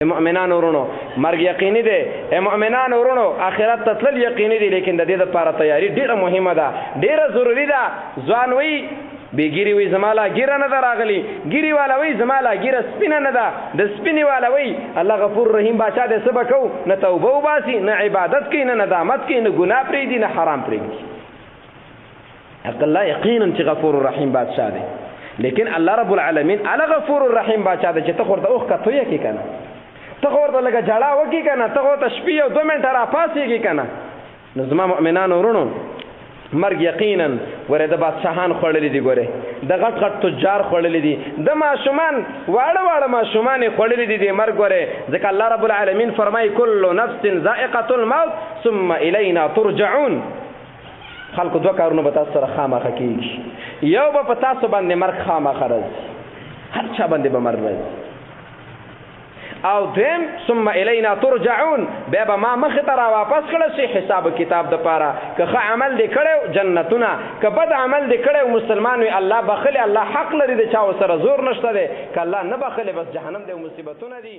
مؤمنان ورونو مرګ یقیني دی مؤمنان ورونو آخرت ته تلل یقیني دی لیکن د دې لپاره تیاری ډیره مهمه ده ډیره ضروری ده ځوان وی بیګری وی زمالا ګیره نه راغلی ګیری والا وی زمالا ګیره سپینه نه ده د سپینی والا وی الله غفور رحیم بادشاہ دې سبا کو نه توبه وباسي نه عبادت کوي نه ندامت کوي نه ګناه پرېږدي نه حرام پرېږدي حق الله یقینا چې غفور رحیم بادشاہ دی لیکن الله رب العالمین الله غفور رحیم بادشاہ دی چې ته ورته اوخ کته یې کې کنه ته ورته لکه جړه وکي کنه ته ورته شپې او 2 منټه را پاسېږي کنه نو زما مؤمنان ورونو مرګ یقینا ورې د بادشاهان خوړلې دي ګوره د غټ غټ تجار خوړلې دي د ماشومان واړه واړه ماشومان خوړلې دي د مرګ ګوره ځکه الله رب العالمین فرمایي کل نفس ذائقه الموت ثم الینا ترجعون خلکو دوه کارونه به تاسو سره خامخا کېږي یو به په تاسو باندې مرګ خامخا راځي هر چا باندې به مرګ راځي او دیم ثم الینا ترجعون بیا به ما مخې ته را واپس کړه شي حساب کتاب دپاره که ښه عمل دې کړی جنتونه که بد عمل دې کړی مسلمان وي الله بخلي الله حق لري د چا ورسره زور نشته دی که الله نه بخلي بس جهنم دی مصیبتونه دي